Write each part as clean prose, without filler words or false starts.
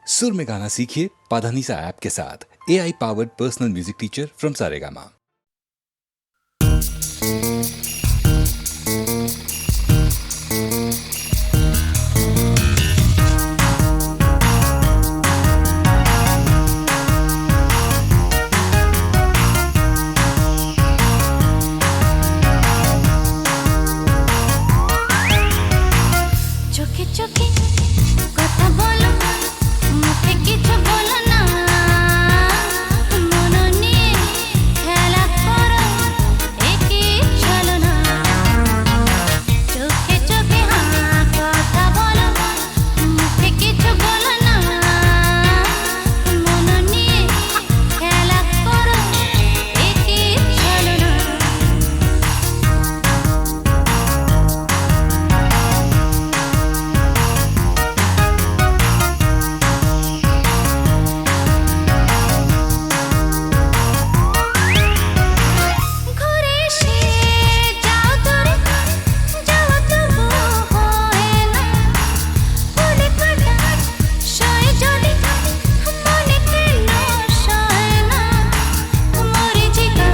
सुर में गाना सीखिए पाधानीसा ऐप के साथ। AI powered personal music teacher from Saregama. চোখে চোখে কথা বলো, মুখে কিছু বলো না, মন নিয়ে খেলা করো, একই চলো না। চোখে চোখে কথা বলো, মুখে কিছু বলো না, মন নিয়ে খেলা করো, একই চলো না। ঘুরে এসে যাও দূরে, যাওয়া তবু হয় না, ফুলে কাটা সয়ে যদি মনে কেন সয় না। মরীচিকা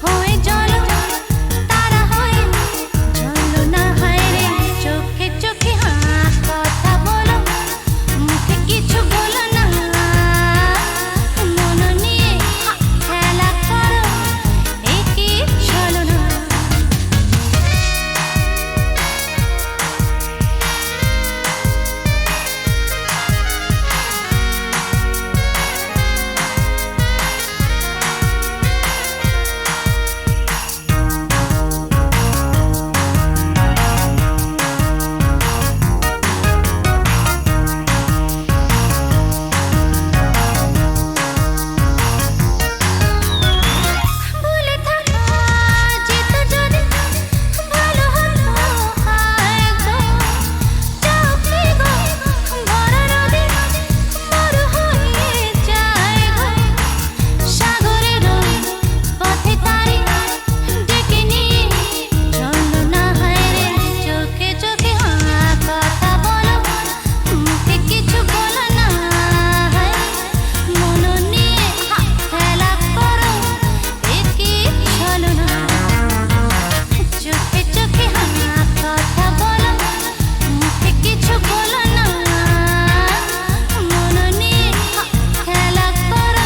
হয়ে জল, তারা হয়ে জল না হয় রে। চোখে চোখে কথা বলো, মুখে কিছু বলো না, মন নিয়ে খেলা করো, একই চলো না। ভুলে থাকা যেত যদি ভালো হতো হয় গো। চোখে গো বড় নদী বড় হয়ে যায় গো। সাগরের ওই পথে তারি ডেকে নিয়ে চলো না হয় রে। চোখে চোখে কথা বলো, মুখে কিছু বলো না, মন নিয়ে খেলা করো, একই চলো না। চোখে চোখে কথা বলো, মুখে কিছু বলো না, মন নিয়ে খেলা করো,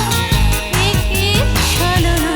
একই চলো না।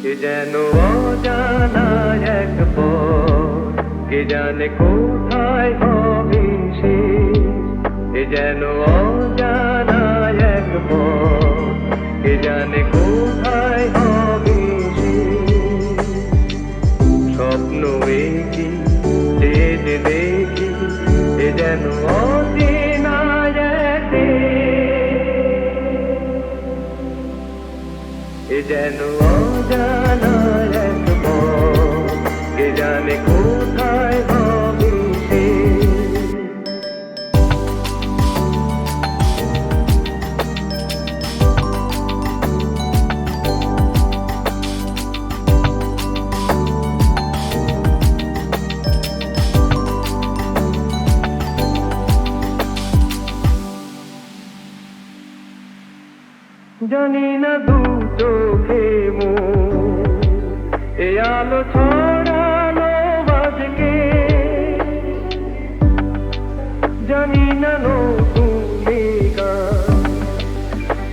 কে যেন অজানা এক পথ, কে জানে কোথায় হবে সে। কে যেন অজানা এক পথ, কে জানে কোথায় হবে সে। স্বপ্ন একি যে যে দেখি, এ যেন অচেনা এক দেশ। এ যেন অজানা এক পথ, কে জানে কোথায় হবে সে। জানি না দু চোখে এ আলো ছড়ানো বাজকে, জানি না নতুন গান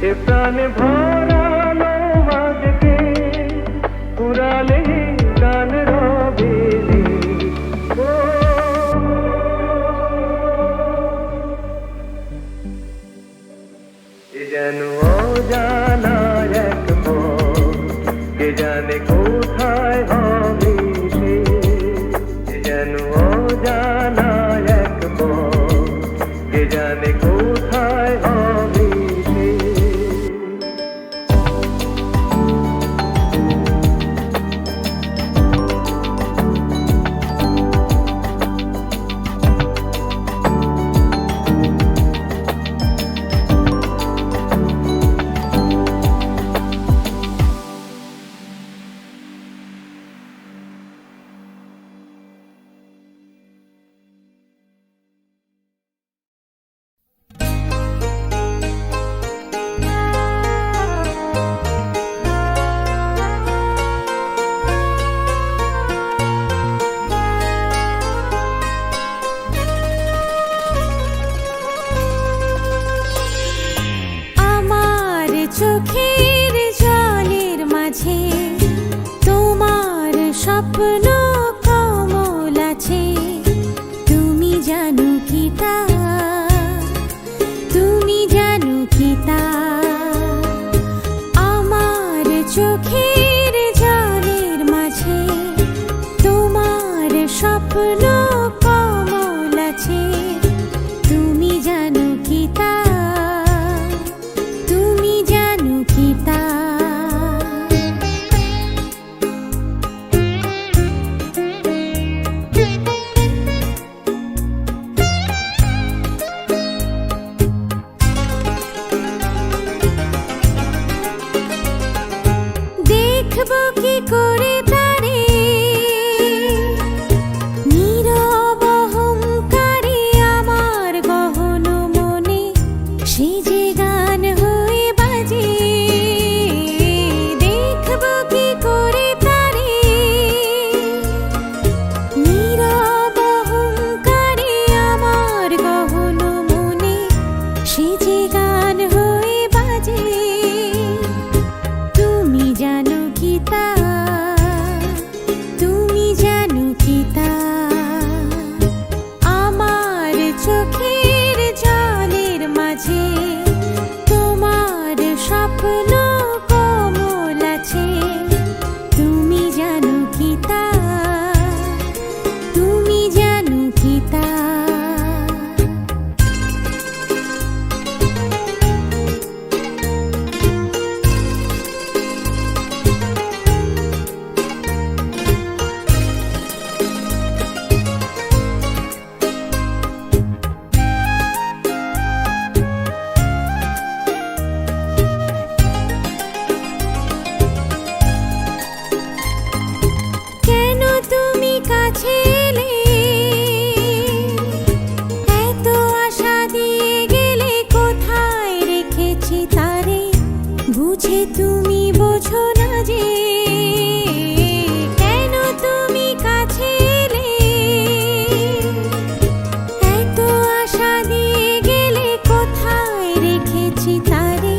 এ প্রাণে ভরানো বাজকে। পুরালে গান রবে ও যেন অজানা এক পথ, কে কে জানে কোথায় হবে সে, যেন অজানা এক পথ, কে জানে কোথায় হবে সে। চোখের জলের মাঝে তোমার স্বপ্ন কমল আছে, তুমি জানো কি তা, তুমি জানো কি তা। আমার চোখের জলের মাঝে তোমার স্বপ্ন কমল আছে, তুমি জানো কি তা, তুমি জানো কি তা। দেখবো কি করে তারে নীরব অহংকারে আমার গহন মনে, সে যে গান হয়ে বাজে। দেখবো কি করে তারে নীরব অহংকারে আমার গহন মনে, সে যে গান হয়ে বাজে। তুমি জানো কি তা, তুমি জানো কি তা। আমার চোখের জলের মাঝে তোমার স্বপ্ন কমল আছে, তুমি জানো কি তা, তুমি জানো কি তা। কেন তুমি কাছে এলে, এত আশা দিয়ে গেলে, কোথায় রেখেছি তারে, বুঝে তুমি বোঝো না যে। কেন তুমি কাছে এলে, এত আশা দিয়ে গেলে, কোথায় রেখেছি তারে,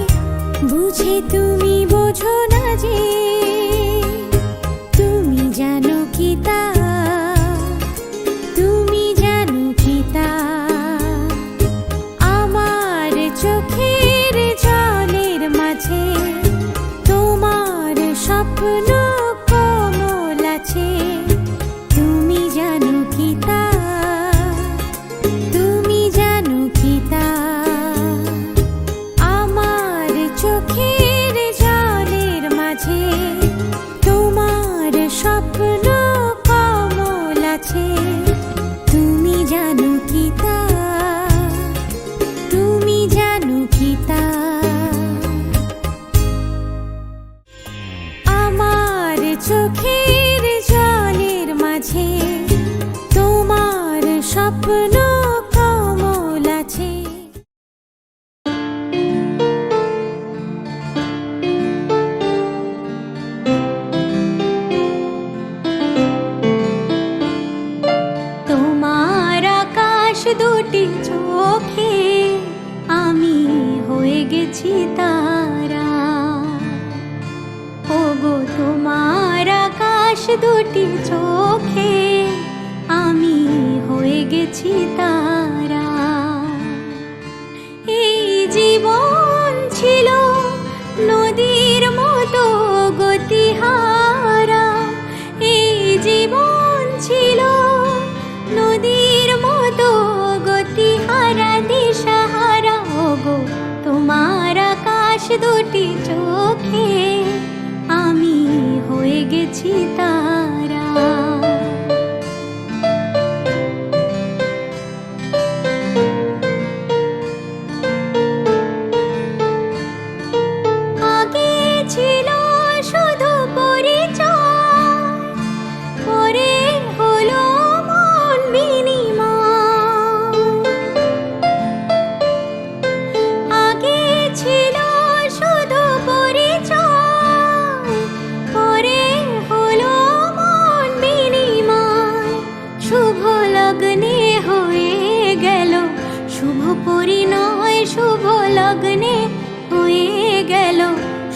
বুঝে তুমি বোঝো না যে। তুমি জানো কি তা, তুমি জানো কি তা। আমার চোখের জলের মাঝে তোমার স্বপ্ন কমল আছে, তুমি জানো কি তা, তুমি জানো কি তা। আমার চোখের জলের মাঝে তোমার স্বপ্ন কমল আছে, তুমি জানো কি তা, তুমি জানো কি তা। আমার চোখের জলের মাঝে তোমার স্বপ্ন কমল আছে। তোমার আকাশ দুটি চোখে আমি হয়ে গেছি তারা, ওগো তোমার আকাশ দুটি চোখে আমি হয়ে গেছি তারা। এই জীবন ছিল নদীর মতো গতিহার,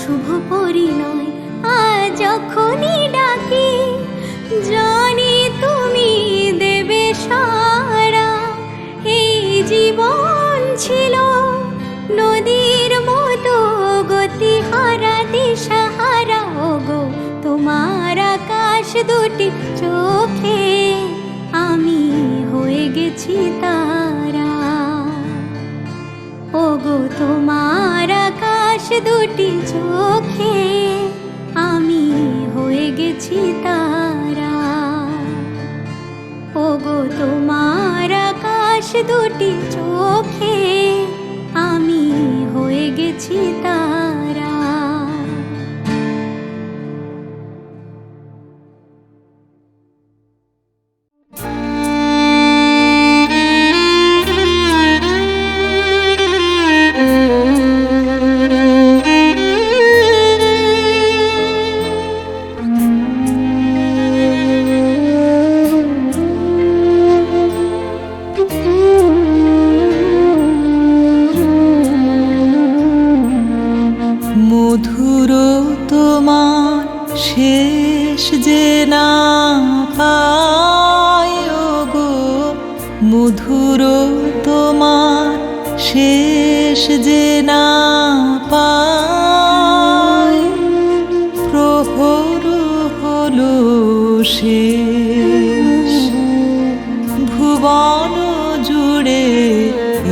শুভ পরিণয় আজ যখনই ডাকি, জানি তুমি দেবে সারা। এই জীবন ছিল নদীর মতো গতিহারা দিশাহারা, ওগো তোমার আকাশ দুটি চোখে আমি হয়ে গেছি তারা। ওগো তোমার আকাশ দুটি চোখে আমি হয়ে গেছি তারা। ওগো তোমার আকাশ দুটি চোখে আমি হয়ে গেছি তারা। মধুর তোমার শেষ যে না পাই, ওগো মধুর তোমার শেষ যে না পাই, প্রহর হলো শেষ ভুবন জুড়ে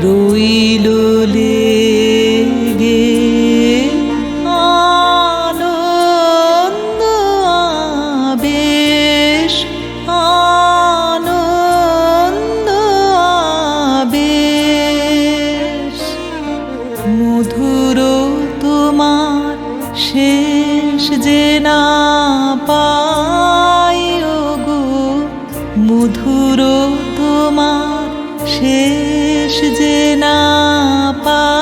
রইল লেগে আনন্দ আবেশ, আনন্দ আবেশ। মধুর তোমার শেষ যে না পাই, ওগো মধুর তোমার শেষ যে না পাই।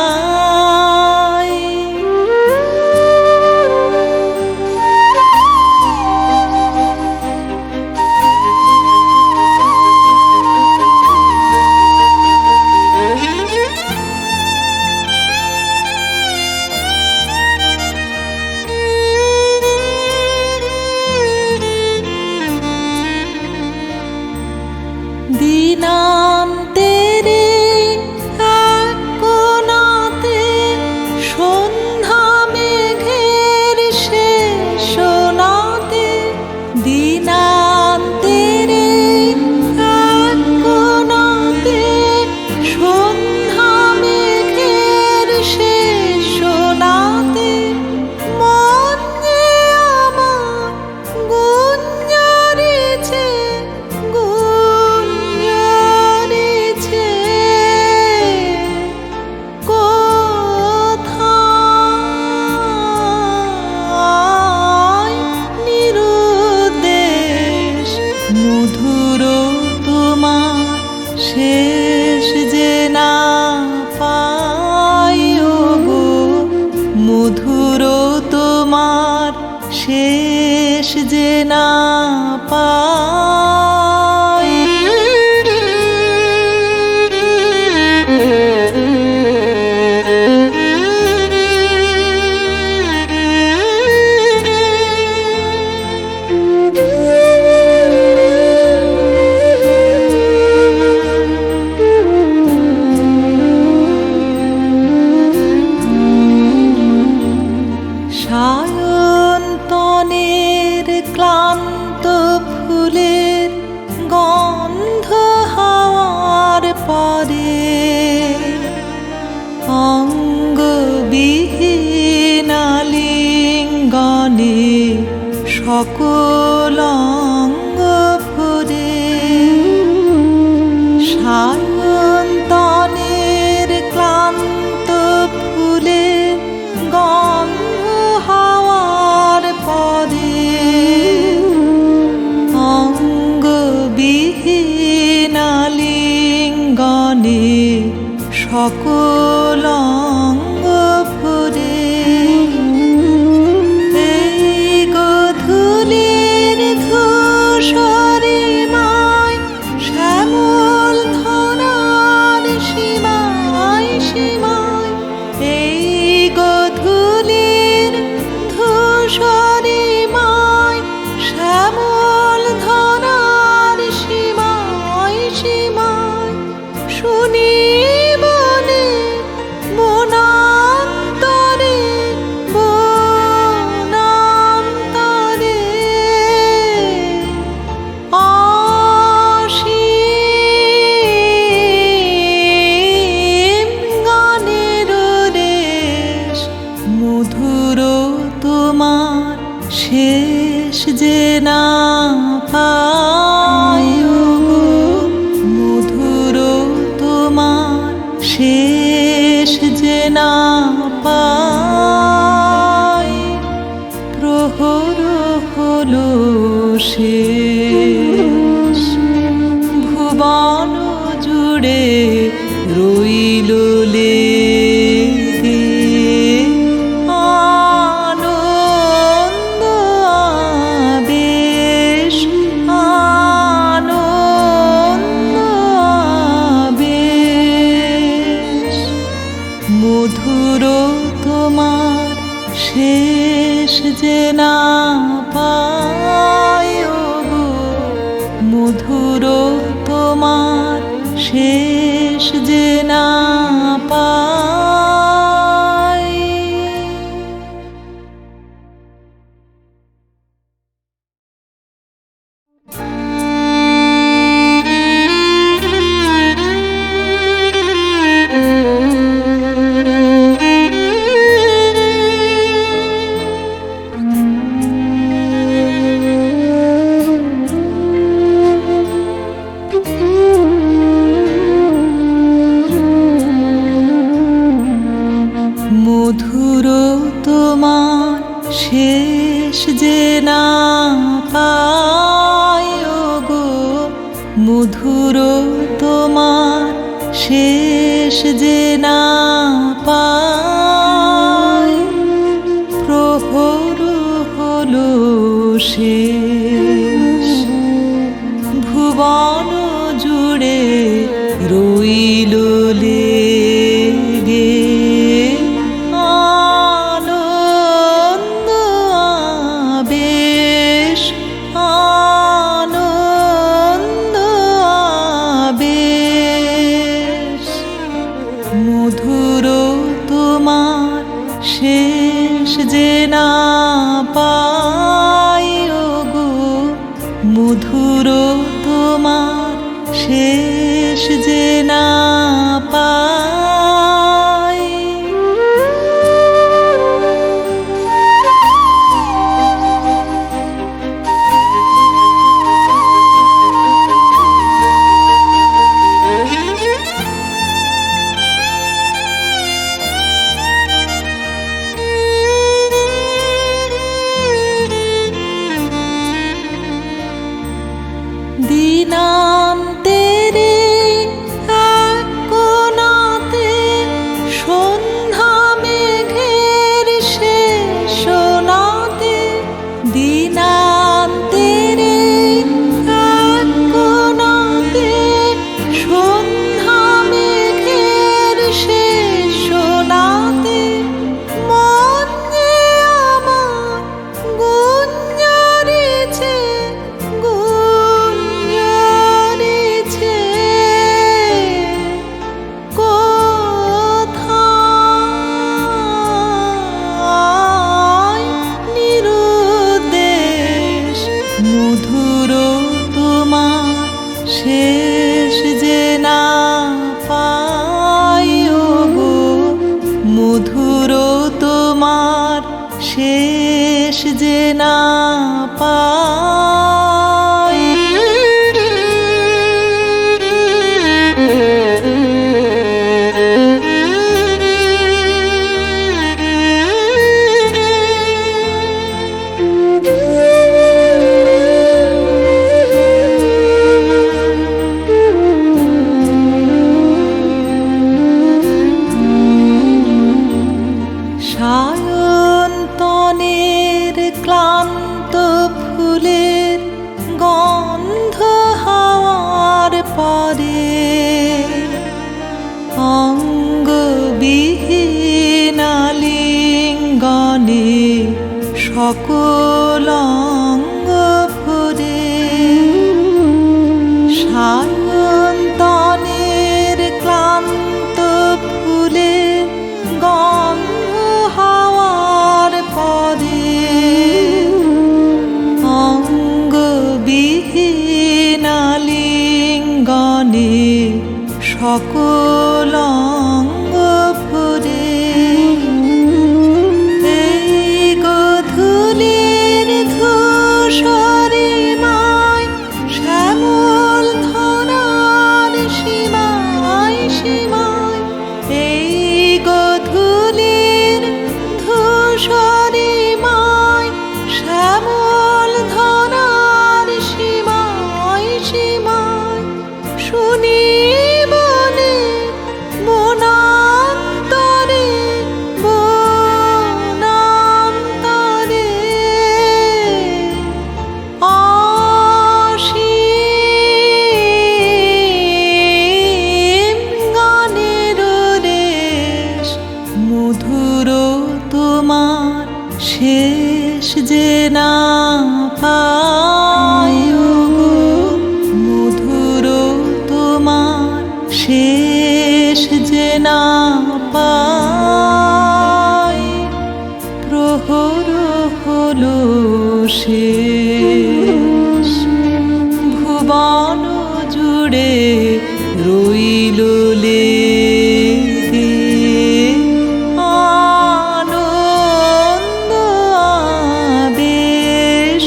দিনান্তের এক কোণাতে সন্ধ্যা মেঘের শেষ সোনাতে, দিনান্তের এক কোণাতে সন্ধ্যা মেঘের শেষ সোনাতে, মন যে আমার গুঞ্জরিছে গুঞ্জরিছে কোথায় নিরুদ্দেশ। মধুর তোমার শেষ যে না পাই, ওগো মধুর তোমার শেষ যে না পাই। সায়ন্তনের ক্লান্ত ফুলের গন্ধ হাওয়ার পরে, অঙ্গবিহীন আলিঙ্গনে সকল অঙ্গ ভরে। সায়ন্তনের ক্লান্ত ফুলের গন্ধ হাওয়ার পরে, অঙ্গবিহীন আলিঙ্গনে সকল অঙ্গ ভরে। এই গধূলির ধূসরিমায় শ্যামল ধরার সীমায় সীমায়, এই গধূলির শেষ যে না পাই ওগো মধুর তোমার শেষ যে না পাই প্রহর হলো শেষ ভুবন জুড়ে রইল লেগে আনন্দ আবেশ আনন্দ আবেশ মধুর তোমার শেষ যে না পাই ওগো মধুর তোমার শেষ যে না পাই মধুর তোমার শেষ যে না পাই ওগো মধুর তোমার শেষ যে না পাই প্রহর হলো শেষ ভুবন জুড়ে রইল লেগে আনন্দ আবেশ আনন্দ আবেশ মধুর তোমার শেষ যে না পাই ওগো মধুর তোমার শেষ যে না পাই দিনান্তের এক কোণাতে সন্ধ্যা মেঘের শেষ সোনাতে দিনান্তের এক কোণাতে সন্ধ্যা মেঘের শেষ সোনাতে মন যে আমার গুঞ্জরিছে মধুর তোমার শেষ যে না পাই ওগো মধুর তোমার শেষ যে না পাই সায়ন্তনের ক্লান্ত ফুলের গন্ধ হাওয়ার পরে অঙ্গবিহীন লিঙ্গনে সকল অঙ্গ ভরে সায়ন্তনের ক্লান্ত ফুলের গন্ধ হাওয়ার পরে অঙ্গবিহীন লিঙ্গনে সকল অঙ্গ ভরে এই গধূলির ধূ দেশ ভুবন জুড়ে রইল লেগে আনন্দ আবেশ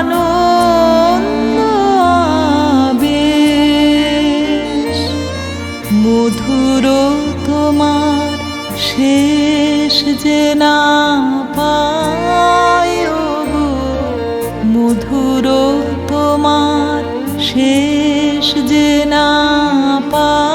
আনন্দ আবেশ মধুর তোমার শেষ যে না পায় গো মধুর তোমার শেষ যে না পায়